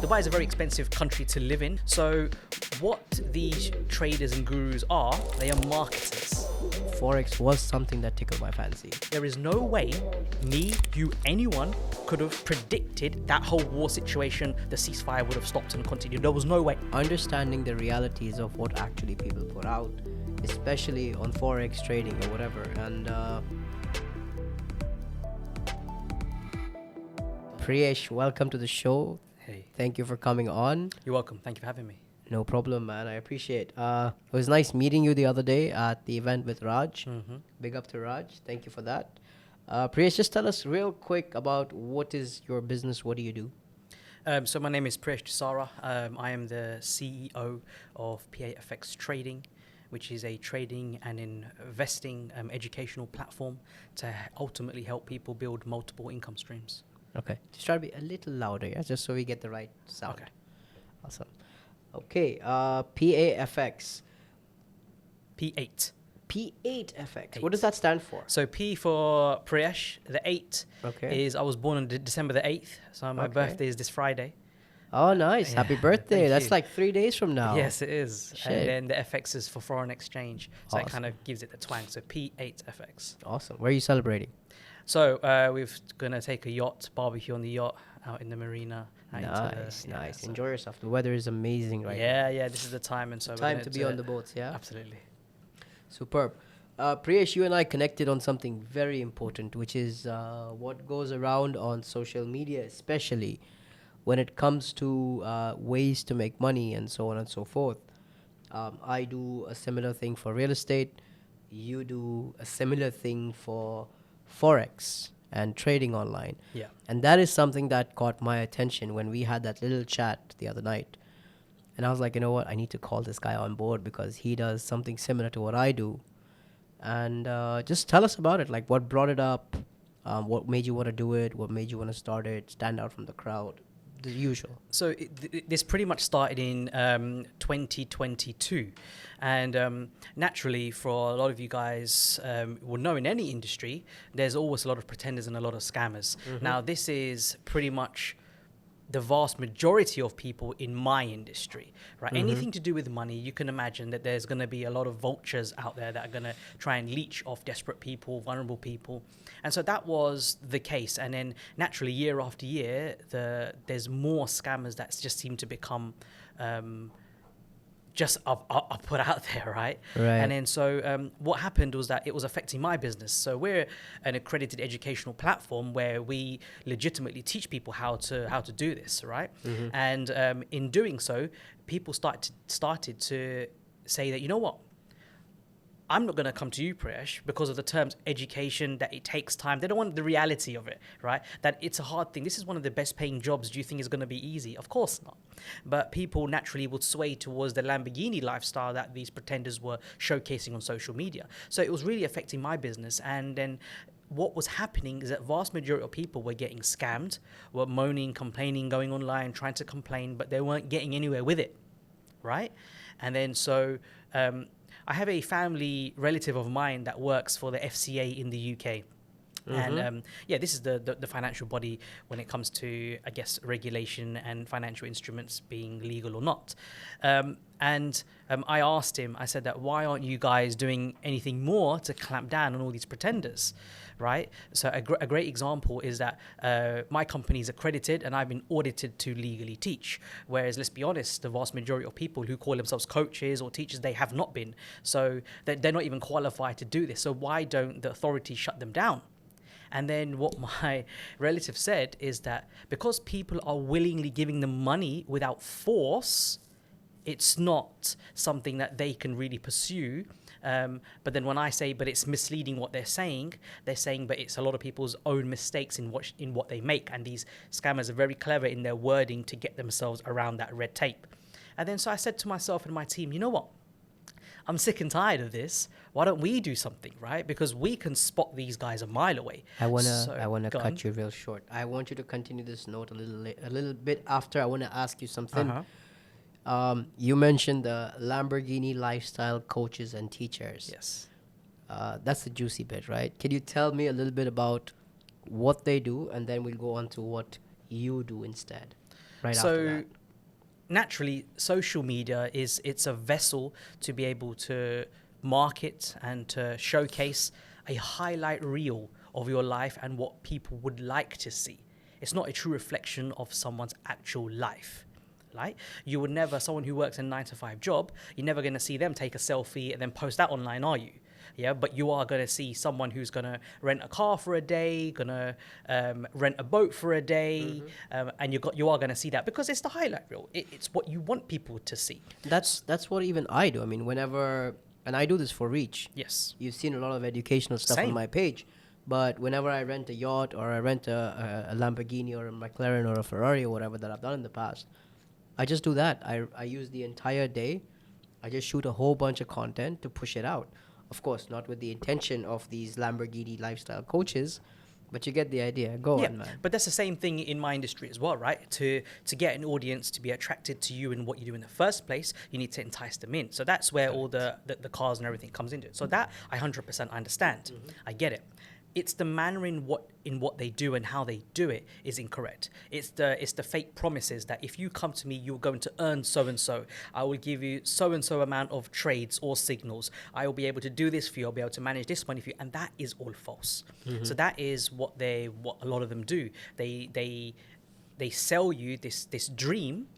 Dubai is a very expensive country to live in. So what these traders and gurus are, they are marketers. Forex was something that tickled my fancy. There is no way me, you, anyone could have predicted that whole war situation, the ceasefire would have stopped and continued. There was no way. Understanding the realities of what actually people put out, especially on Forex trading or whatever. And Priyesh, welcome to the show. Hey. Thank you for coming on. You're welcome. Thank you for having me. No problem, man. I appreciate. It was nice meeting you the other day at the event with Raj. Big up to Raj. Thank you for that. Priyesh, just tell us real quick about what is your business. What do you do? So my name is Priyesh Dusara. I am the CEO of PAFX Trading, which is a trading and investing educational platform to ultimately help people build multiple income streams. Okay. Just try to be a little louder, yeah? Just so we get the right sound. Okay. Awesome. Okay. PAFX. P8. P8FX. What does that stand for? So P for Priyesh, the 8 Okay. is I was born on December the 8th, so my birthday is this Friday. Oh, nice. Yeah, Happy birthday. thank That's you. like 3 days from now. Yes, it is. Shit. And then the FX is for foreign exchange, so it Awesome. kind of gives it the twang. So P8FX. Awesome. Where are you celebrating? So we're going to take a yacht, barbecue on the yacht, out in the marina. out into Nice, the- nice. so- Enjoy yourself. The weather is amazing right now. Yeah, this is the time. And so we're Time gonna to do be on it. the boats, yeah? Absolutely. Superb. Priyesh, you and I connected on something very important, which is what goes around on social media, especially when it comes to ways to make money and so on and so forth. I do a similar thing for real estate. You do a similar thing for Forex and trading online. Yeah. And that is something that caught my attention when we had that little chat the other night. And I was like, you know what? I need to call this guy on board because he does something similar to what I do. And just tell us about it. Like, what brought it up? What made you want to do it? What made you want to start it? Stand out from the crowd? The usual. So this pretty much started in 2022, and naturally, for a lot of you guys will know, in any industry, there's always a lot of pretenders and a lot of scammers. Now, this is pretty much the vast majority of people in my industry, right? Anything to do with money, you can imagine that there's going to be a lot of vultures out there that are going to try and leech off desperate people, vulnerable people. And so that was the case. And then naturally, year after year, there's more scammers that just seem to become just up put out there, right? And then so what happened was that it was affecting my business. So we're an accredited educational platform where we legitimately teach people how to do this, right? And in doing so, people started to say that, you know what? I'm not going to come to you, Priyesh, because of the terms education, that it takes time. They don't want the reality of it, right? That it's a hard thing. This is one of the best paying jobs. Do you think it's going to be easy? Of course not. But people naturally would sway towards the Lamborghini lifestyle that these pretenders were showcasing on social media. So it was really affecting my business. And then what was happening is that vast majority of people were getting scammed, were moaning, complaining, going online, trying to complain, but they weren't getting anywhere with it, right? And then so I have a family relative of mine that works for the FCA in the UK. And this is the financial body when it comes to, I guess, regulation and financial instruments being legal or not. I asked him, I said that, why aren't you guys doing anything more to clamp down on all these pretenders, right? So a great example is that my company is accredited and I've been audited to legally teach. Whereas, let's be honest, the vast majority of people who call themselves coaches or teachers, they have not been. So they're not even qualified to do this. So why don't the authorities shut them down? And then what my relative said is that because people are willingly giving them money without force, it's not something that they can really pursue. But then when I say, but it's misleading what they're saying, but it's a lot of people's own mistakes in what they make. And these scammers are very clever in their wording to get themselves around that red tape. And then so I said to myself and my team, you know what? I'm sick and tired of this. Why don't we do something, right? Because we can spot these guys a mile away. I wanna cut you real short. I want you to continue this note a little bit after. I want to ask you something. You mentioned the Lamborghini lifestyle coaches and teachers. Yes. That's the juicy bit, right? Can you tell me a little bit about what they do, and then we'll go on to what you do instead? right after So that. naturally, social media it's a vessel to be able to market and to showcase a highlight reel of your life and what people would like to see. It's not a true reflection of someone's actual life. Right? You would never, someone who works a 9 to 5 job, you're never going to see them take a selfie and then post that online, are you? Yeah, but you are going to see someone who's going to rent a car for a day, going to rent a boat for a day, and you are going to see that because it's the highlight reel. It's what you want people to see. That's what even I do. I mean, whenever, and I do this for reach. Yes. You've seen a lot of educational stuff Same. on my page, but whenever I rent a yacht or I rent a Lamborghini or a McLaren or a Ferrari or whatever that I've done in the past, I just do that. I use the entire day. I just shoot a whole bunch of content to push it out. Of course, not with the intention of these Lamborghini lifestyle coaches, but you get the idea. Go on, man. But that's the same thing in my industry as well, right? To get an audience to be attracted to you and what you do in the first place, you need to entice them in. So that's where all the cars and everything comes into it. So that I 100% understand. I get it. It's the manner in what they do and how they do it is incorrect. It's the fake promises that if you come to me, you're going to earn so and so. I will give you so and so amount of trades or signals. I will be able to do this for you. I'll be able to manage this money for you, and that is all false. So that is what a lot of them do. They sell you this dream,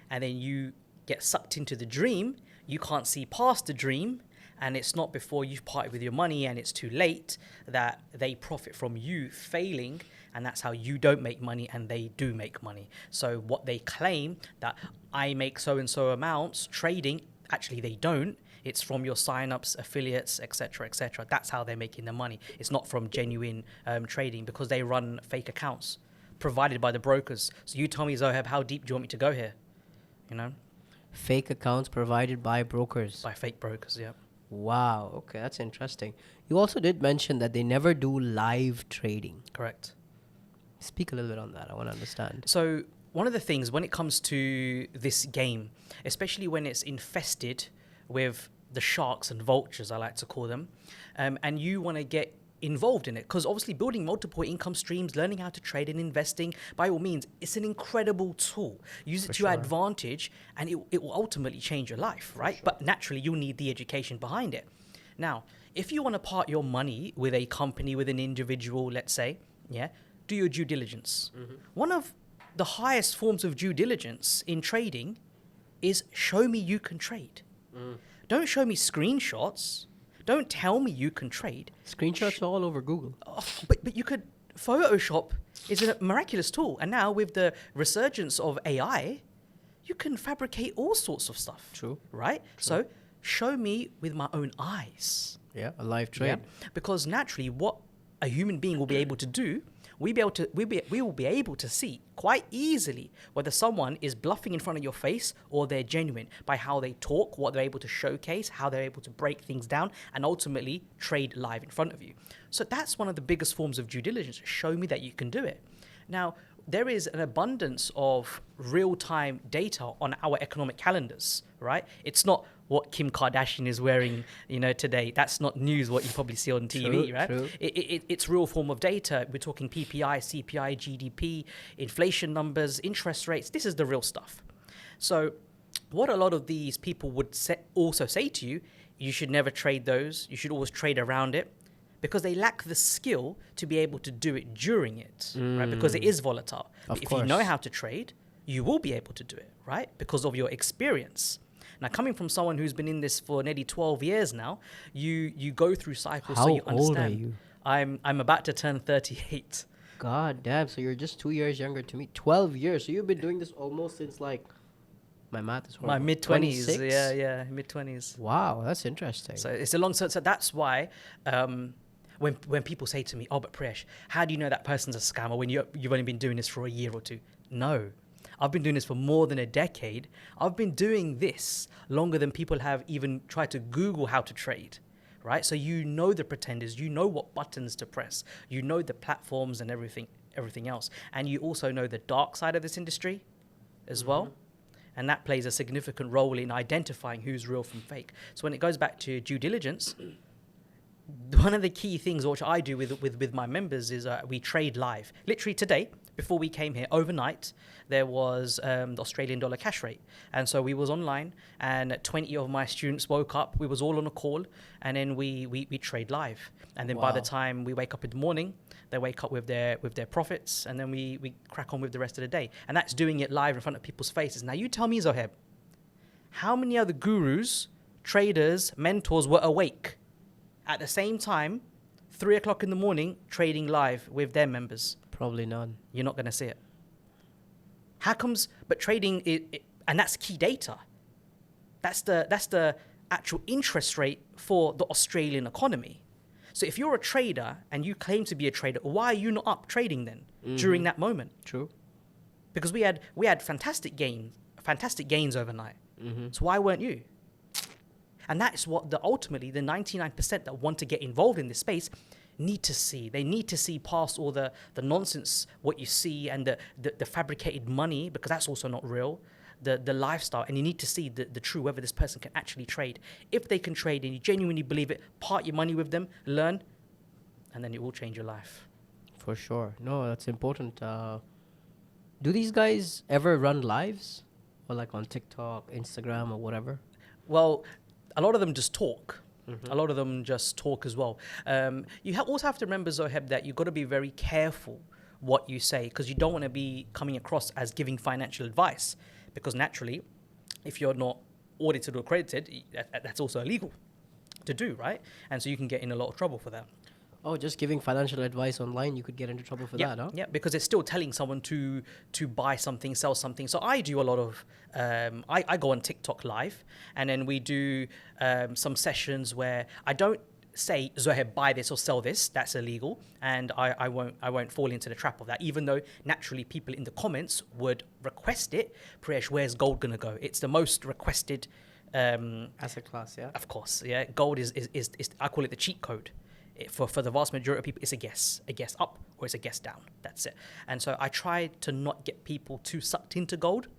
and then you get sucked into the dream. You can't see past the dream. And it's not before you've parted with your money and it's too late that they profit from you failing. And that's how you don't make money and they do make money. So what they claim that I make so-and-so amounts trading, actually they don't. It's from your sign-ups, affiliates, etc., etc. That's how they're making their money. It's not from genuine trading because they run fake accounts provided by the brokers. So you tell me, Zoheb, how deep do you want me to go here? You know? Fake accounts provided by brokers. By fake brokers, yeah. Wow. Okay, that's interesting. You also did mention that they never do live trading. Correct. Speak a little bit on that. I want to understand. So one of the things when it comes to this game, especially when it's infested with the sharks and vultures, I like to call them, and you want to get involved in it, because obviously building multiple income streams, learning how to trade and investing, by all means, it's an incredible tool. Use it to your advantage and it will ultimately change your life, right? But naturally, you'll need the education behind it. Now, if you want to part your money with a company, with an individual, let's say, yeah, do your due diligence. One of the highest forms of due diligence in trading is show me you can trade. Don't show me screenshots. Don't tell me you can trade. Screenshots are all over Google. Oh, but you could... Photoshop is a miraculous tool. And now with the resurgence of AI, you can fabricate all sorts of stuff. True. Right? True. So show me with my own eyes. Yeah, a live trade. Yeah? Because naturally what a human being will be able to do, we will be able to see quite easily whether someone is bluffing in front of your face or they're genuine by how they talk, what they're able to showcase, how they're able to break things down, and ultimately trade live in front of you. So that's one of the biggest forms of due diligence. Show me that you can do it. Now, there is an abundance of real-time data on our economic calendars, right? It's not what Kim Kardashian is wearing, today. That's not news, what you probably see on TV, true, right? True. It's real form of data. We're talking PPI, CPI, GDP, inflation numbers, interest rates. This is the real stuff. So what a lot of these people would also say to you, you should never trade those. You should always trade around it. Because they lack the skill to be able to do it during it, right? Because it is volatile. If you know how to trade, you will be able to do it, right? Because of your experience. Now, coming from someone who's been in this for nearly 12 years now, you go through cycles, so you understand. How old are you? I'm about to turn 38. God damn, so you're just 2 years younger to me. 12 years. So you've been doing this almost since my math is horrible. My mid-20s. Yeah, mid-20s. Wow, that's interesting. So it's a long... So that's why... When people say to me, oh, but Priyesh, how do you know that person's a scammer when you've only been doing this for a year or two? No. I've been doing this for more than a decade. I've been doing this longer than people have even tried to Google how to trade, right? So you know the pretenders, you know what buttons to press, you know the platforms and everything else. And you also know the dark side of this industry as well. And that plays a significant role in identifying who's real from fake. So when it goes back to due diligence... One of the key things which I do with my members is we trade live. Literally today, before we came here, overnight, there was the Australian dollar cash rate. And so we was online, and 20 of my students woke up. We was all on a call, and then we trade live. And then by the time we wake up in the morning, they wake up with their profits, and then we crack on with the rest of the day. And that's doing it live in front of people's faces. Now you tell me, Zoheb, how many other gurus, traders, mentors were awake at the same time, 3 o'clock in the morning, trading live with their members? Probably none. You're not going to see it. How comes? But trading, and that's key data. That's the actual interest rate for the Australian economy. So if you're a trader and you claim to be a trader, why are you not up trading then during that moment? True. Because we had fantastic gains overnight. So why weren't you? And that's what ultimately the 99% that want to get involved in this space need to see. They need to see past all the nonsense, what you see, and the fabricated money, because that's also not real, the lifestyle. And you need to see the true, whether this person can actually trade. If they can trade and you genuinely believe it, part your money with them, learn, and then it will change your life. For sure. No, that's important. Do these guys ever run lives? Or like on TikTok, Instagram, or whatever? Well, a lot of them just talk. A lot of them just talk as well. You also have to remember, Zoheb, that you've got to be very careful what you say, because you don't want to be coming across as giving financial advice, because naturally, if you're not audited or accredited, that's also illegal to do, right? And so you can get in a lot of trouble for that. Oh, just giving financial advice online, you could get into trouble for that, huh? Yeah, because it's still telling someone to buy something, sell something. So I do a lot of, I go on TikTok live, and then we do some sessions where I don't say, Zoheb, buy this or sell this. That's illegal, and I won't fall into the trap of that. Even though naturally people in the comments would request it. Priyesh, where's gold gonna go? It's the most requested asset class, yeah. Of course, yeah. Gold is I call it the cheat code. For the vast majority of people, it's a guess up or it's a guess down. That's it. And so I try to not get people too sucked into gold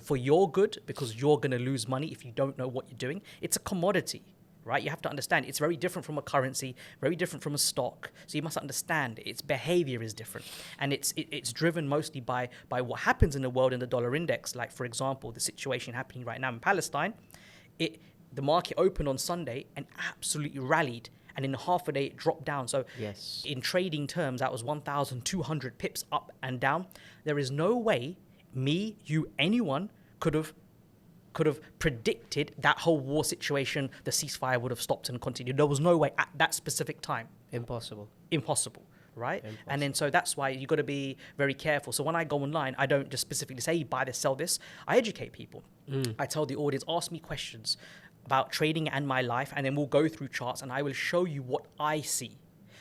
for your good, because you're going to lose money if you don't know what you're doing. It's a commodity, right? You have to understand it's very different from a currency, very different from a stock. So you must understand its behavior is different, and it's driven mostly by what happens in the world in the dollar index. Like, for example, the situation happening right now in Palestine, the market opened on Sunday and absolutely rallied. And in half a day, it dropped down. So in trading terms, that was 1,200 pips up and down. There is no way me, you, anyone could have predicted that whole war situation, the ceasefire would have stopped and continued. There was no way at that specific time. Impossible, right? And then so that's why you got to be very careful. So when I go online, I don't just specifically say buy this, sell this. I educate people. I tell the audience, ask me questions about trading and my life, and then we'll go through charts and I will show you what I see.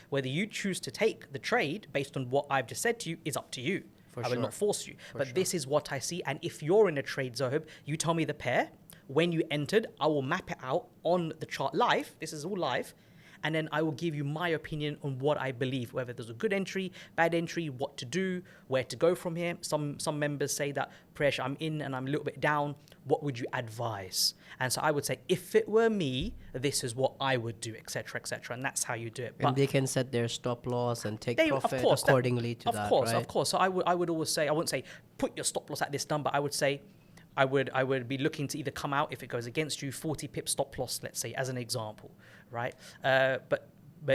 Whether you choose to take the trade based on what I've just said to you is up to you. I will not force you. But this is what I see. And if you're in a trade, Zoheb, you tell me the pair. When you entered, I will map it out on the chart live. This is all live. And then I will give you my opinion on what I believe, whether there's a good entry, bad entry, what to do, where to go from here. Some members say that, Priyesh, I'm in and I'm a little bit down. What would you advise? And so I would say, if it were me, this is what I would do, etc., etc. And that's how you do it. And they can set their stop loss and take profit accordingly to that, right? Of course. So I would always say, I wouldn't say, put your stop loss at this number. I would say, I would be looking to either come out if it goes against you, 40 pip stop loss, let's say, as an example, right? But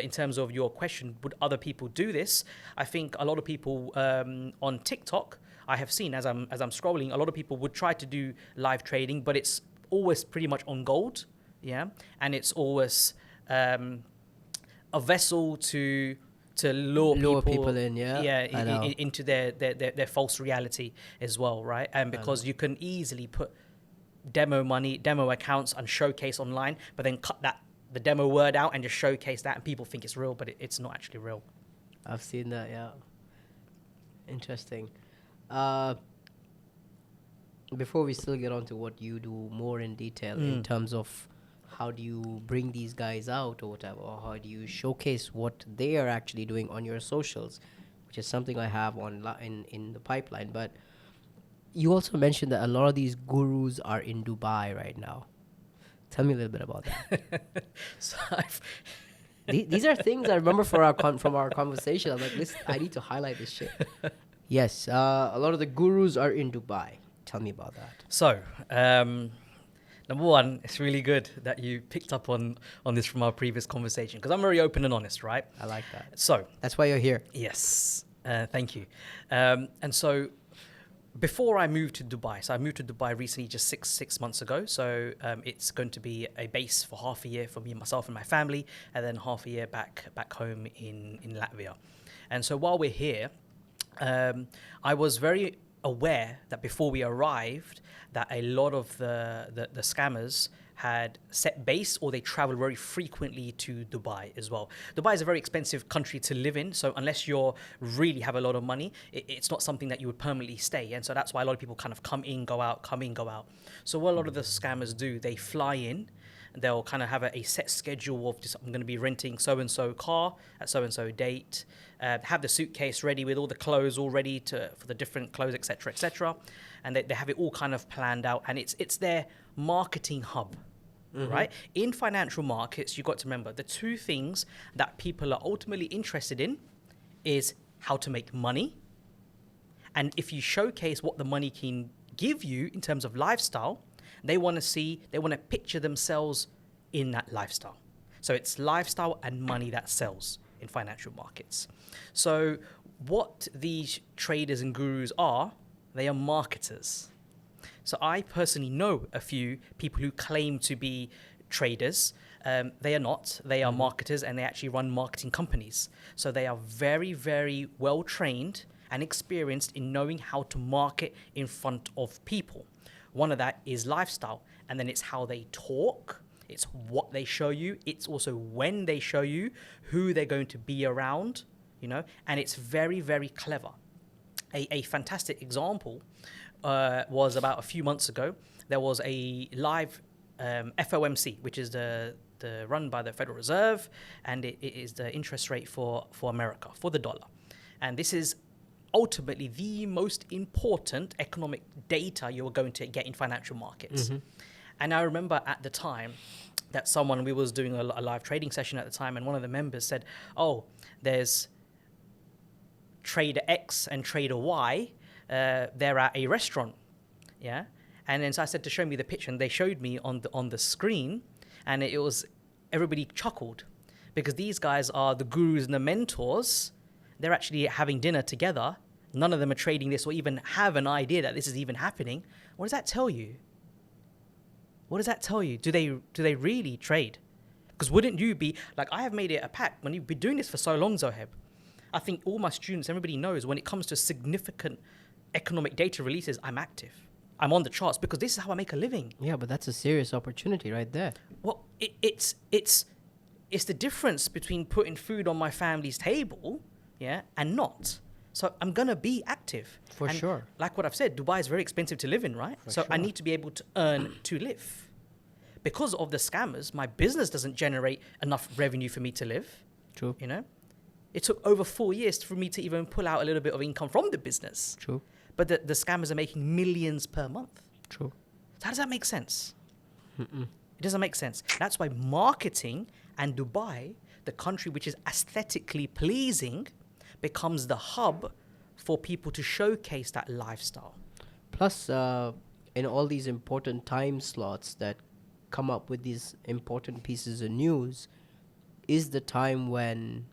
in terms of your question, would other people do this? I think a lot of people on TikTok, I have seen as I'm scrolling, a lot of people would try to do live trading, but it's always pretty much on gold, yeah, and it's always a vessel to lure people in, into their false reality as well, right? And because you can easily put demo accounts and showcase online, but then cut the demo word out and just showcase that, and people think it's real, but it's not actually real. I've seen that, yeah. Interesting. Before we still get on to what you do more in detail in terms of how do you bring these guys out or whatever, or how do you showcase what they are actually doing on your socials, which is something I have in the pipeline. But you also mentioned that a lot of these gurus are in Dubai right now. Tell me a little bit about that. These are things I remember from our conversation. I'm like, listen, I need to highlight this shit. Yes, a lot of the gurus are in Dubai. Tell me about that. So, number one, it's really good that you picked up on this from our previous conversation, because I'm very open and honest, right? I like that. So, That's why you're here. yes, thank you. And so, before I moved to Dubai, so I moved to Dubai recently, just six months ago. So it's going to be a base for half a year for me, myself, and my family, and then half a year back home in Latvia. And so while we're here, I was very aware that before we arrived, that a lot of the scammers had set base, or they travel very frequently to Dubai as well. Dubai is a very expensive country to live in, so unless you really have a lot of money, it's not something that you would permanently stay. And so that's why a lot of people kind of come in, go out, come in, go out. So what a lot of the scammers do, they fly in, and they'll kind of have a set schedule of just, I'm going to be renting so-and-so car at so-and-so date, have the suitcase ready with all the clothes all ready for the different clothes, etc., etc. And they have it all kind of planned out, and it's their marketing hub. Mm-hmm. Right? In financial markets, you've got to remember the two things that people are ultimately interested in is how to make money. And if you showcase what the money can give you in terms of lifestyle, they want to picture themselves in that lifestyle. So it's lifestyle and money that sells in financial markets. So what these traders and gurus are, they are marketers. So I personally know a few people who claim to be traders. They are not. They are marketers, and they actually run marketing companies. So they are very, very well trained and experienced in knowing how to market in front of people. One of that is lifestyle, and then it's how they talk. It's what they show you. It's also when they show you, who they're going to be around, and it's very, very clever. A fantastic example was about a few months ago. There was a live FOMC, which is the run by the Federal Reserve, and it is the interest rate for America, for the dollar. And this is ultimately the most important economic data you're going to get in financial markets. Mm-hmm. And I remember at the time that we was doing a live trading session at the time, and one of the members said, oh, there's trader X and trader Y, they're at a restaurant, yeah. And then so I said to show me the picture, and they showed me on the screen, and it was, everybody chuckled, because these guys are the gurus and the mentors. They're actually having dinner together. None of them are trading this or even have an idea that this is even happening. What does that tell you? What does that tell you? Do they really trade? Because wouldn't you be like, I have made it a pact when you've been doing this for so long, Zoheb. I think all my students, everybody knows when it comes to significant economic data releases, I'm active. I'm on the charts because this is how I make a living. Yeah, but that's a serious opportunity right there. Well, it's the difference between putting food on my family's table, yeah, and not. So I'm going to be active. For sure. Like what I've said, Dubai is very expensive to live in, right? So I need to be able to earn to live. Because of the scammers, my business doesn't generate enough revenue for me to live. True. It took over 4 years for me to even pull out a little bit of income from the business. True. But the scammers are making millions per month. True. So how does that make sense? Mm-mm. It doesn't make sense. That's why marketing and Dubai, the country which is aesthetically pleasing, becomes the hub for people to showcase that lifestyle. Plus, in all these important time slots that come up with these important pieces of news, is the time when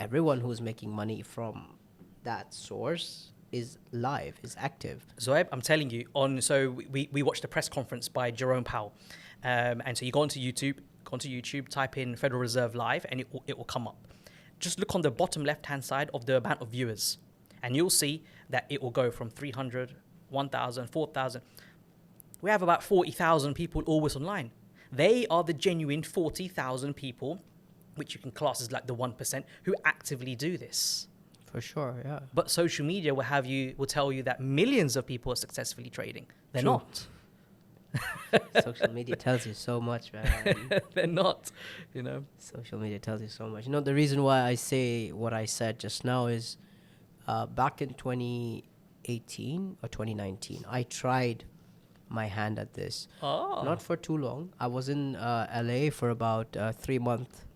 everyone who's making money from that source is live, is active. Zoeb, I'm telling you, so we watched a press conference by Jerome Powell. And so you go onto YouTube, type in Federal Reserve Live, and it will come up. Just look on the bottom left-hand side of the amount of viewers, and you'll see that it will go from 300, 1,000, 4,000. We have about 40,000 people always online. They are the genuine 40,000 people, which you can class as like the 1%, who actively do this. For sure, yeah. But social media will tell you that millions of people are successfully trading. They're True. not. Social media tells you so much, man. They're not, Social media tells you so much. The reason why I say what I said just now is back in 2018 or 2019, I tried my hand at this. Oh. Not for too long. I was in LA for about 3 month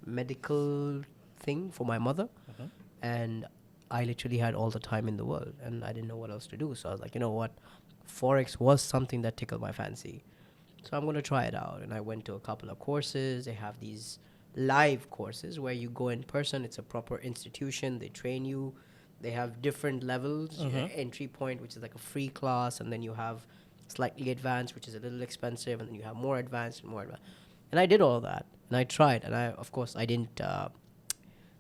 medical thing for my mother. Uh-huh. And I literally had all the time in the world and I didn't know what else to do. So I was like, you know what? Forex was something that tickled my fancy. So I'm going to try it out. And I went to a couple of courses. They have these live courses where you go in person. It's a proper institution. They train you. They have different levels. Entry point, which is like a free class. And then you have slightly advanced, which is a little expensive. And then you have more advanced and more advanced. And I did all that. And I tried. And of course, I didn't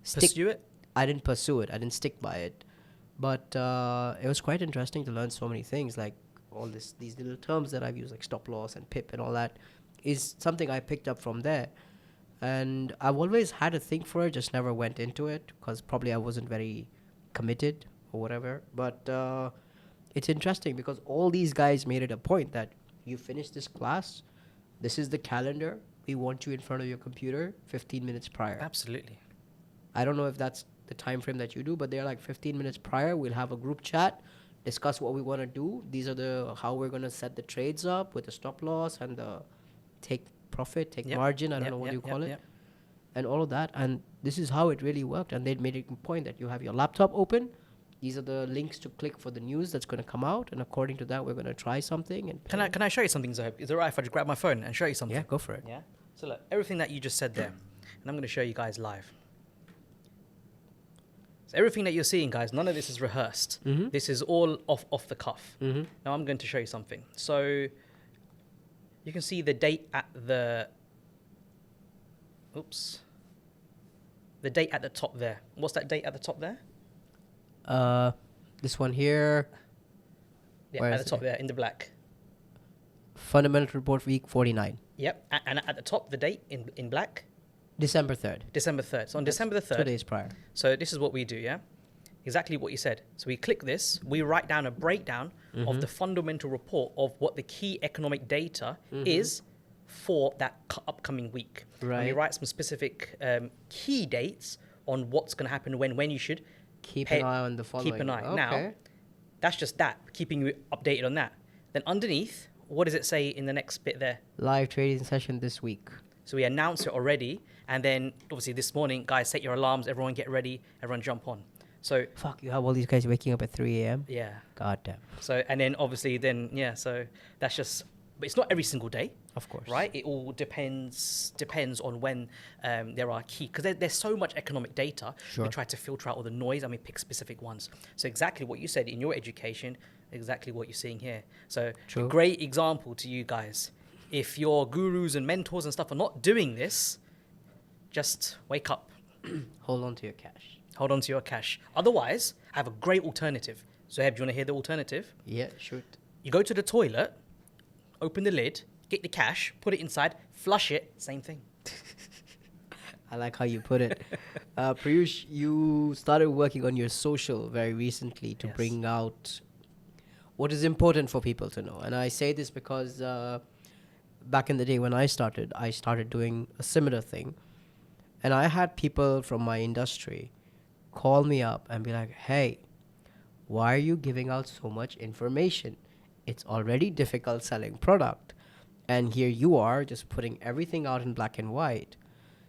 pursue it? I didn't pursue it. I didn't stick by it. But it was quite interesting to learn so many things, like all these little terms that I've used, like stop loss and pip and all that, is something I picked up from there. And I've always had a thing for it, just never went into it because probably I wasn't very committed or whatever. But it's interesting because all these guys made it a point that you finish this class, this is the calendar, we want you in front of your computer 15 minutes prior. Absolutely. I don't know if that's the time frame that you do, but they're like 15 minutes prior, we'll have a group chat, discuss what we want to do. These are how we're going to set the trades up with the stop loss and the take profit, take margin, I don't know what you call it, and all of that. And this is how it really worked. And they made it a point that you have your laptop open. These are the links to click for the news that's going to come out. And according to that, we're going to try something. And can I show you something, Zohaib? Is it right if I just grab my phone and show you something? Yeah, go for it. Yeah. So look, everything that you just said there, and I'm going to show you guys live. So everything that you're seeing, guys, none of this is rehearsed. This is all off the cuff. Now I'm going to show you something. So you can see the date at the... Oops. The date at the top there. What's that date at the top there? This one here. Yeah, at the top there, in the black. Fundamental report week 49. Yep. And at the top, the date in black. December 3rd. December 3rd. So on December the 3rd. 2 days prior. So this is what we do, yeah? Exactly what you said. So we click this, we write down a breakdown of the fundamental report of what the key economic data is for that upcoming week. Right. And we write some specific key dates on what's going to happen when you should keep an eye on the following. Keep an eye. Okay. Now, that's just that, keeping you updated on that. Then underneath, what does it say in the next bit there? Live trading session this week. So we announce it already. And then obviously this morning, guys, set your alarms, everyone get ready, everyone jump on. So fuck, you have all these guys waking up at 3 a.m. Yeah. God damn. So and then obviously so that's just, but it's not every single day. Of course. Right? It all depends on when there are key, because there's so much economic data. Sure. We try to filter out all the noise and we pick specific ones. So exactly what you said in your education, exactly what you're seeing here. So True. A great example to you guys. If your gurus and mentors and stuff are not doing this, just wake up. Hold on to your cash. Hold on to your cash. Otherwise, I have a great alternative. So, Heb, do you want to hear the alternative? Yeah, shoot. You go to the toilet, open the lid, get the cash, put it inside, flush it, same thing. I like how you put it. Priyush, you started working on your social very recently to bring out what is important for people to know. And I say this because back in the day when I started doing a similar thing. And I had people from my industry call me up and be like, hey, why are you giving out so much information? It's already difficult selling product. And here you are just putting everything out in black and white.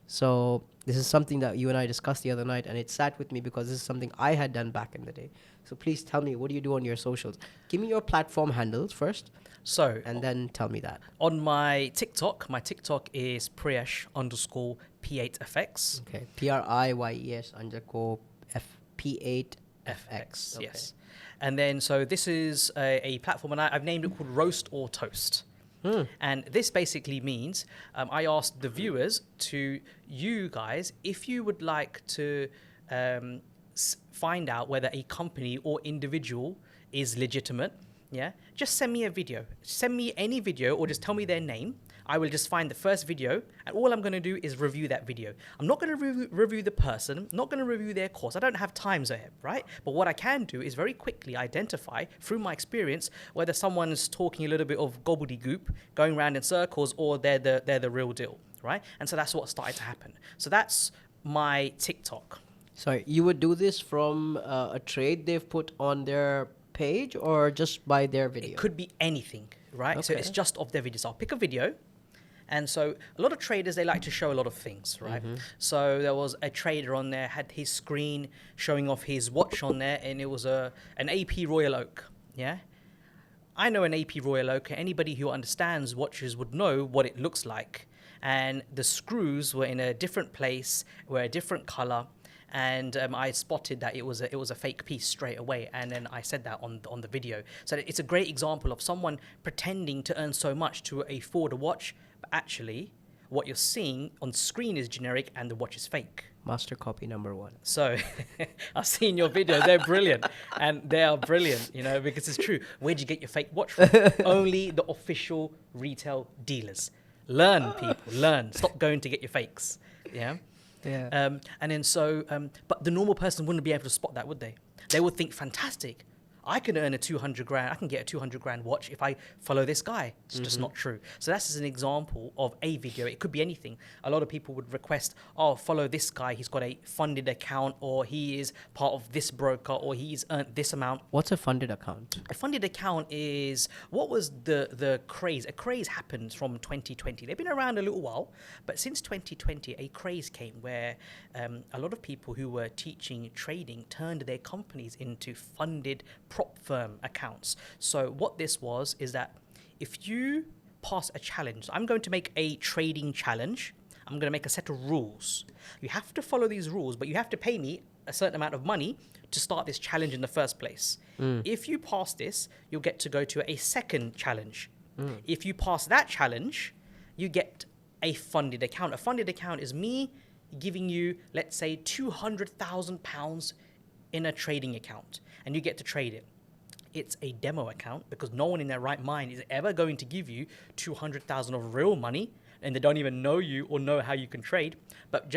So this is something that you and I discussed the other night, and it sat with me because this is something I had done back in the day. So please tell me, what do you do on your socials? Give me your platform handles first. So, and then tell me that. On my TikTok is Priyesh_P8FX. Okay. P-R-I-Y-E-S_P8FX. Okay. Yes. And then, so this is a platform, and I've named it called Roast or Toast. And this basically means I asked the viewers to you guys, if you would like to find out whether a company or individual is legitimate, just send me a video. Send me any video or just tell me their name. I will just find the first video, and all I'm going to do is review that video. I'm not going to review the person, not going to review their course. I don't have time, Zohaib, right? But what I can do is very quickly identify, through my experience, whether someone's talking a little bit of gobbledygook, going around in circles, or they're the real deal, right? And so that's what started to happen. So that's my TikTok. Sorry, you would do this from a trade they've put on their page, or just by their video? It could be anything, right? Okay. So it's just of their videos. I'll pick a video, And so a lot of traders, they like to show a lot of things, right? So there was a trader on there, had his screen showing off his watch on there, and it was an AP Royal Oak, yeah? I know an AP Royal Oak. Anybody who understands watches would know what it looks like. And the screws were in a different place, were a different color. And I spotted that it was a fake piece straight away, and then I said that on the video. So it's a great example of someone pretending to earn so much to afford a watch, but actually what you're seeing on screen is generic and the watch is fake. Master copy number 1. So I've seen your videos, they're brilliant, and they are brilliant, you know, because it's true. Where'd you get your fake watch from? Only the official retail dealers. Learn, people, learn. Stop going to get your fakes. Yeah. Yeah. And then so, but the normal person wouldn't be able to spot that, would they? They would think, fantastic, I can earn a 200 grand, I can get a 200 grand watch if I follow this guy. It's just not true. So that's just an example of a video. It could be anything. A lot of people would request, oh, follow this guy, he's got a funded account, or he is part of this broker, or he's earned this amount. What's a funded account? A funded account is, what was the craze? A craze happened from 2020. They've been around a little while, but since 2020, a craze came where a lot of people who were teaching trading turned their companies into funded prop firm accounts. So what this was is that if you pass a challenge, I'm going to make a trading challenge. I'm going to make a set of rules. You have to follow these rules, but you have to pay me a certain amount of money to start this challenge in the first place. If you pass this, you'll get to go to a second challenge. If you pass that challenge, you get a funded account. A funded account is me giving you, let's say, £200,000 in a trading account, and you get to trade it. It's a demo account because no one in their right mind is ever going to give you 200,000 of real money, and they don't even know you or know how you can trade. But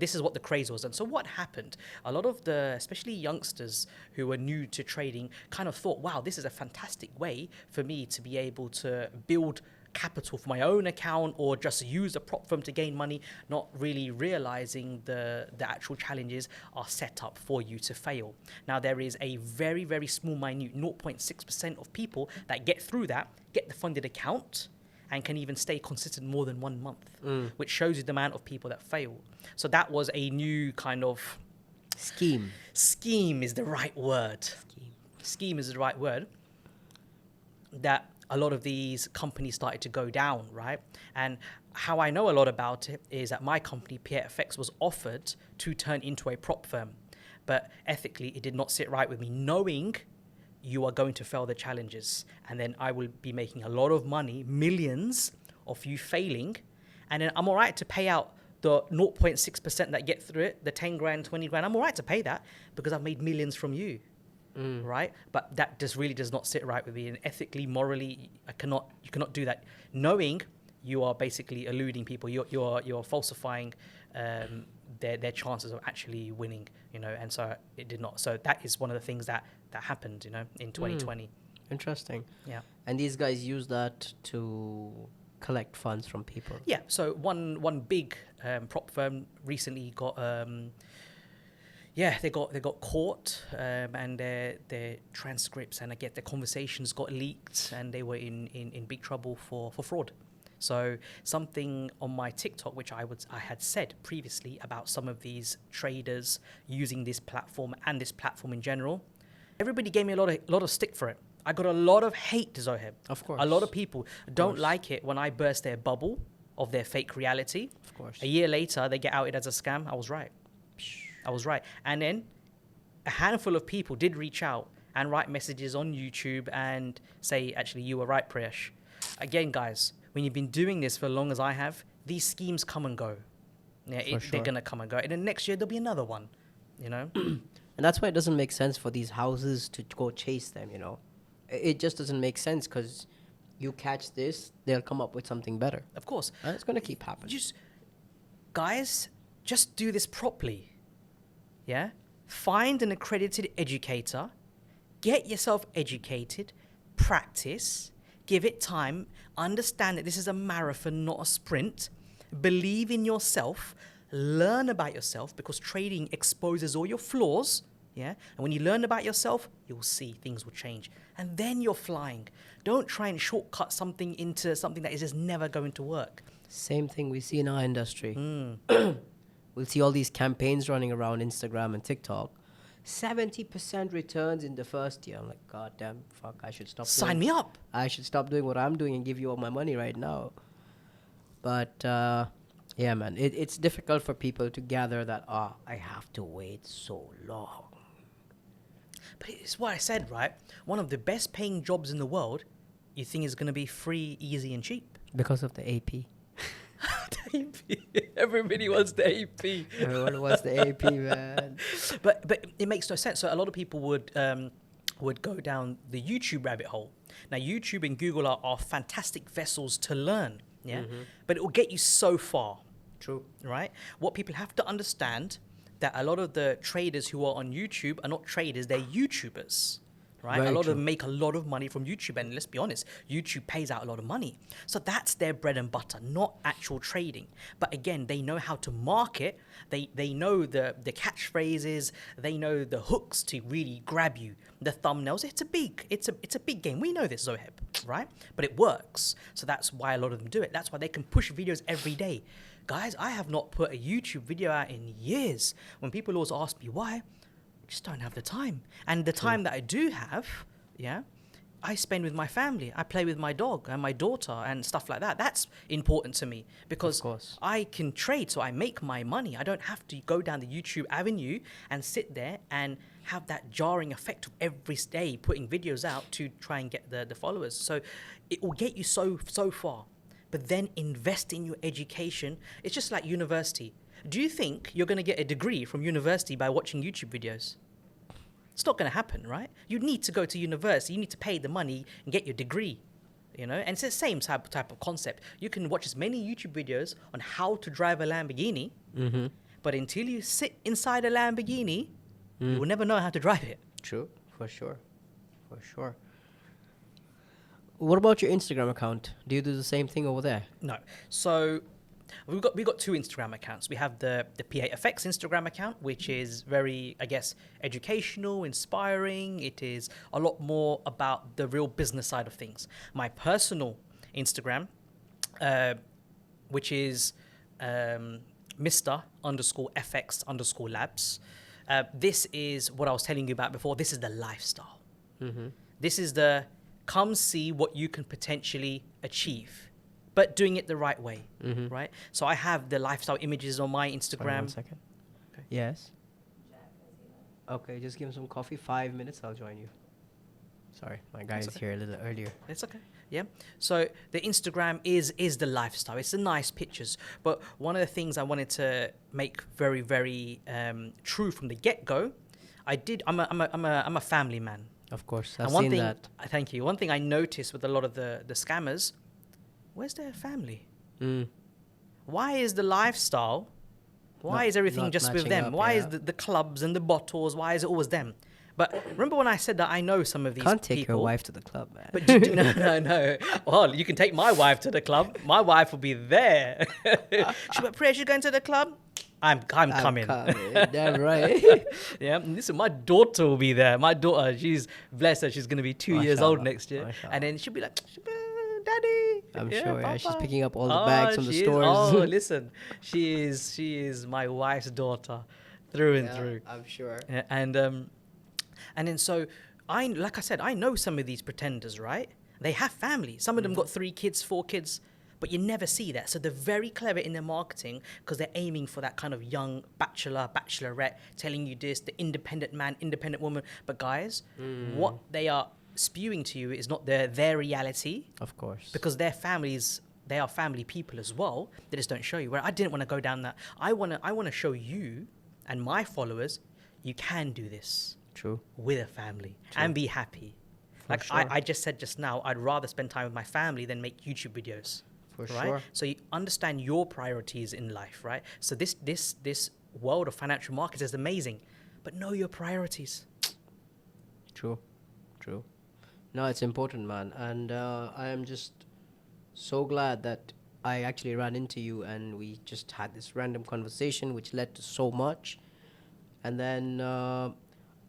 this is what the craze was. And so what happened? A lot of the, especially youngsters who were new to trading, kind of thought, wow, this is a fantastic way for me to be able to build capital for my own account or just use a prop firm to gain money, not really realizing the actual challenges are set up for you to fail. Now, there is a very, very small, minute 0.6% of people that get through that, get the funded account, and can even stay consistent more than 1 month, which shows you the amount of people that fail. So that was a new kind of scheme. Scheme is the right word. Scheme is the right word. That a lot of these companies started to go down, right? And how I know a lot about it is that my company, PFX, was offered to turn into a prop firm. But ethically, it did not sit right with me, knowing you are going to fail the challenges. And then I will be making a lot of money, millions of you failing. And then I'm all right to pay out the 0.6% that get through it, the 10 grand, 20 grand. I'm all right to pay that because I've made millions from you. Right? But that just really does not sit right with me. And ethically, morally, you cannot do that. Knowing you are basically eluding people, you're falsifying their chances of actually winning, you know, and so it did not. So that is one of the things that happened, you know, in 2020. Interesting. Yeah. And these guys use that to collect funds from people. Yeah. So one big prop firm recently got they got caught, and their transcripts and I get their conversations got leaked, and they were in big trouble for fraud. So something on my TikTok, which I had said previously about some of these traders using this platform and this platform in general, everybody gave me a lot of stick for it. I got a lot of hate, Zohaib. Of course. A lot of people don't like it when I burst their bubble of their fake reality. Of course. A year later, they get outed as a scam. I was right. And then a handful of people did reach out and write messages on YouTube and say, actually, you were right, Priyesh. Again, guys, when you've been doing this for as long as I have, these schemes come and go. Yeah, they're going to come and go. And then next year, there'll be another one, you know? And that's why it doesn't make sense for these houses to go chase them, you know? It just doesn't make sense because you catch this, they'll come up with something better. Of course. And it's going to keep happening. Guys, just do this properly. Yeah? Find an accredited educator, get yourself educated, practice, give it time, understand that this is a marathon, not a sprint. Believe in yourself, learn about yourself, because trading exposes all your flaws, Yeah. And when you learn about yourself, you'll see things will change. And then you're flying. Don't try and shortcut something into something that is just never going to work. Same thing we see in our industry. Mm. We'll see all these campaigns running around Instagram and TikTok. 70% returns in the first year. I'm like, God damn, fuck, I should stop. Sign me up. I should stop doing what I'm doing and give you all my money right now. But yeah, man, it's difficult for people to gather that, I have to wait so long. But it's what I said, right? One of the best paying jobs in the world, you think is going to be free, easy, and cheap. Because of the AP. The AP. Everybody wants the AP. Everyone wants the AP, man. But it makes no sense. So a lot of people would go down the YouTube rabbit hole. Now, YouTube and Google are fantastic vessels to learn, yeah? Mm-hmm. But it will get you so far. True. Right? What people have to understand that a lot of the traders who are on YouTube are not traders, they're YouTubers. Right? Very a lot true. of them make a lot of money from YouTube, and let's be honest, YouTube pays out a lot of money. So that's their bread and butter, not actual trading. But again, they know how to market, they know the catchphrases, they know the hooks to really grab you, the thumbnails. It's a big game. We know this, Zoheb, right? But it works. So that's why a lot of them do it. That's why they can push videos every day. Guys, I have not put a YouTube video out in years. When people always ask me why, just don't have the time. And the time that I do have, yeah, I spend with my family. I play with my dog and my daughter and stuff like that. That's important to me because I can trade, so I make my money. I don't have to go down the YouTube avenue and sit there and have that jarring effect of every day putting videos out to try and get the followers. So it will get you so far. But then invest in your education. It's just like university. Do you think you're going to get a degree from university by watching YouTube videos? It's not going to happen, right? You need to go to university. You need to pay the money and get your degree, you know? And it's the same type of concept. You can watch as many YouTube videos on how to drive a Lamborghini, but until you sit inside a Lamborghini, you will never know how to drive it. True, for sure. What about your Instagram account? Do you do the same thing over there? No. So we've got two Instagram accounts. We have the PA Instagram account, which is very, I guess, educational, inspiring. It is a lot more about the real business side of things. My personal Instagram, which is Mr_FX_labs. This is what I was telling you about before. This is the lifestyle. This is the come see what you can potentially achieve, but doing it the right way, right? So I have the lifestyle images on my Instagram. 1 second. Okay. Yes. Okay, just give him some coffee. 5 minutes, I'll join you. Sorry, my guy is here a little earlier. It's okay. Yeah. So the Instagram is the lifestyle. It's the nice pictures. But one of the things I wanted to make very, very true from the get-go, I'm a family man. Of course, I've seen that. Thank you. One thing I noticed with a lot of the scammers, where's their family? Why is the lifestyle? Why is everything just with them? Why is the clubs and the bottles? Why is it always them? But remember when I said that I know some of these people. Can't take your wife to the club, man. But no. Well, you can take my wife to the club. My wife will be there. She'll be, Priyesh, you going to the club? I'm coming. Damn right. Yeah, listen, my daughter will be there. My daughter, she's blessed her. She's going to be 2 years old next year. And then she'll be like, Daddy. I'm sure, yeah, she's picking up all the bags from the stores. Listen, she is my wife's daughter through and through. I'm sure. And then so, like I said, I know some of these pretenders, right? They have families. Some of them got 3 kids, 4 kids. But you never see that. So they're very clever in their marketing because they're aiming for that kind of young bachelorette, telling you this, the independent man, independent woman. But guys, what they are spewing to you is not their reality. Of course. Because their families, they are family people as well. They just don't show you. Where I didn't want to go down that. I want to show you and my followers, you can do this. True. With a family. True. And be happy. Like sure. I just said just now, I'd rather spend time with my family than make YouTube videos. For right? sure. So you understand your priorities in life, right? So this world of financial markets is amazing, but know your priorities. True. No, it's important, man. And I am just so glad that I actually ran into you and we just had this random conversation which led to so much. And then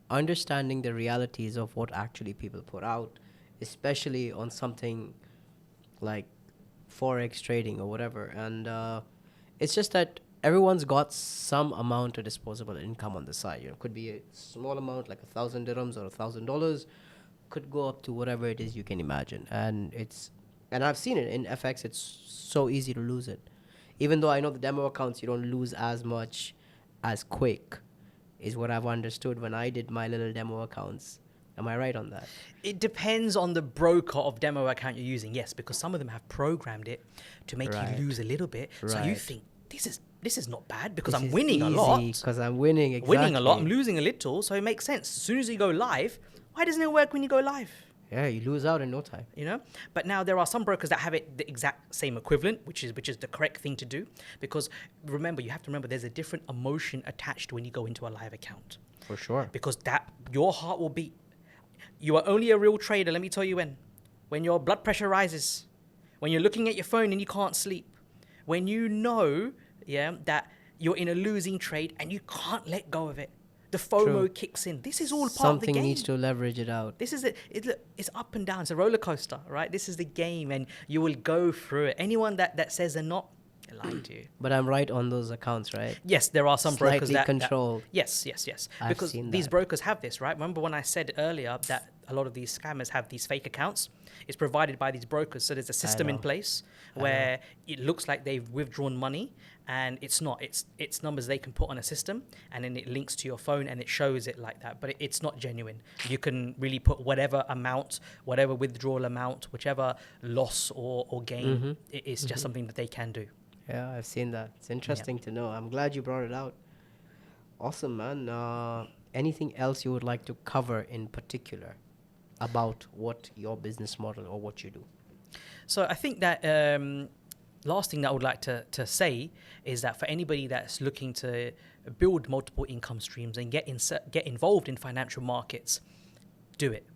understanding the realities of what actually people put out, especially on something like forex trading or whatever. And it's just that everyone's got some amount of disposable income on the side. You know, could be a small amount like 1,000 dirhams or $1,000, could go up to whatever it is you can imagine. And I've seen it in FX. It's so easy to lose it. Even though I know the demo accounts, you don't lose as much as quick, is what I've understood when I did my little demo accounts. Am I right on that? It depends on the broker of demo account you're using, yes, because some of them have programmed it to make you lose a little bit. So you think, this is not bad because I'm winning a lot. Because I'm winning, exactly. Winning a lot, I'm losing a little, so it makes sense. As soon as you go live, why doesn't it work when you go live? Yeah, you lose out in no time. You know, but now there are some brokers that have it the exact same equivalent, which is the correct thing to do. Because remember, you have to remember there's a different emotion attached when you go into a live account. For sure. Because that your heart will beat. You are only a real trader. Let me tell you when your blood pressure rises, when you're looking at your phone and you can't sleep, when you know, that you're in a losing trade and you can't let go of it. The FOMO kicks in. This is all part of the game. Something needs to leverage it out. This is it. It's up and down. It's a roller coaster, right? This is the game, and you will go through it. Anyone that says they're not, they're lying to you. But I'm right on those accounts, right? Yes, there are some brokers that controlled. Yes. I've Because seen these that. brokers have this, right? Remember when I said earlier that a lot of these scammers have these fake accounts? It's provided by these brokers. So there's a system in place where it looks like they've withdrawn money, and it's not. It's numbers they can put on a system, and then it links to your phone and it shows it like that. But it's not genuine. You can really put whatever amount, whatever withdrawal amount, whichever loss or gain. It's just something that they can do. Yeah, I've seen that. It's interesting to know. I'm glad you brought it out. Awesome, man. Anything else you would like to cover in particular about what your business model or what you do? So I think that last thing that I would like to say is that for anybody that's looking to build multiple income streams and get involved in financial markets, do it.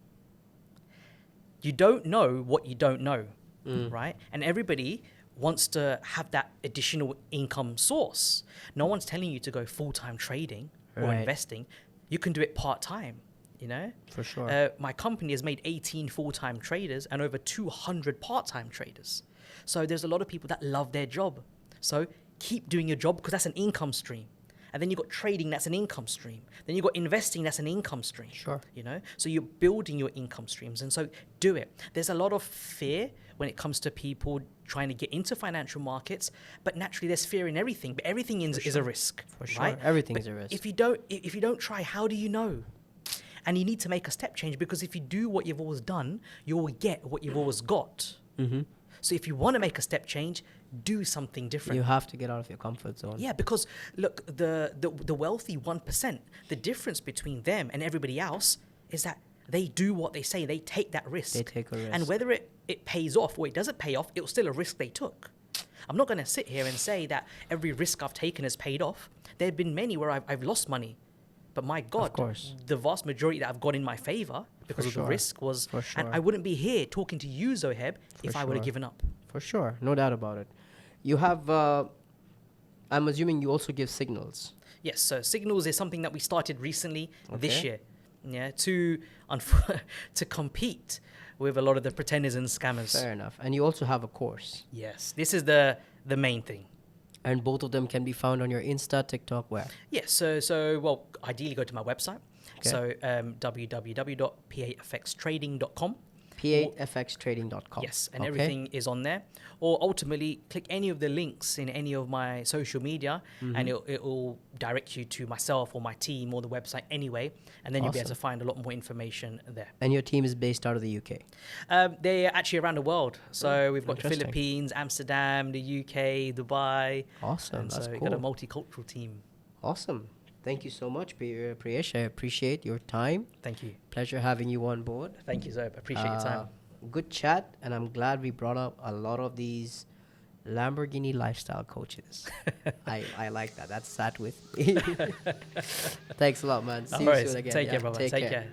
You don't know what you don't know, right? And everybody wants to have that additional income source. No one's telling you to go full-time trading or investing. You can do it part-time, you know? For sure. My company has made 18 full-time traders and over 200 part-time traders. So there's a lot of people that love their job. So keep doing your job because that's an income stream. And then you've got trading, that's an income stream. Then you've got investing, that's an income stream. Sure. You know? So you're building your income streams. And so do it. There's a lot of fear when it comes to people trying to get into financial markets, but naturally there's fear in everything. But everything is a risk. For sure. Right? Everything but is a risk. If you don't try, how do you know? And you need to make a step change, because if you do what you've always done, you will get what you've always got. So if you want to make a step change, do something different. You have to get out of your comfort zone. Yeah, because look, the wealthy 1%, the difference between them and everybody else is that they do what they say. They take that risk. They take a risk. And whether it pays off or it doesn't pay off, it was still a risk they took. I'm not going to sit here and say that every risk I've taken has paid off. There have been many where I've lost money. But my God, of course, the vast majority that I've got in my favor because of the risk was, and I wouldn't be here talking to you, Zoheb, if I would have given up. For sure, no doubt about it. You have, I'm assuming you also give signals. Yes, so signals is something that we started recently this year, to compete with a lot of the pretenders and scammers. Fair enough. And you also have a course. Yes, this is the main thing. And both of them can be found on your Insta, TikTok, where? Yes, so well, ideally go to my website. Okay. So www.p8fxtrading.com. p8fxtrading.com. Yes, and everything is on there. Or ultimately, click any of the links in any of my social media, and it will direct you to myself or my team or the website anyway, and then you'll be able to find a lot more information there. And your team is based out of the UK? They're actually around the world. So we've got the Philippines, Amsterdam, the UK, Dubai. Awesome, and that's so cool. we've got a multicultural team. Awesome. Thank you so much, Priyesh. I appreciate your time. Thank you. Pleasure having you on board. Thank you, Zob. Appreciate your time. Good chat, and I'm glad we brought up a lot of these Lamborghini lifestyle coaches. I like that. That sat with me. Thanks a lot, man. See you soon again. Take care, brother. Take care.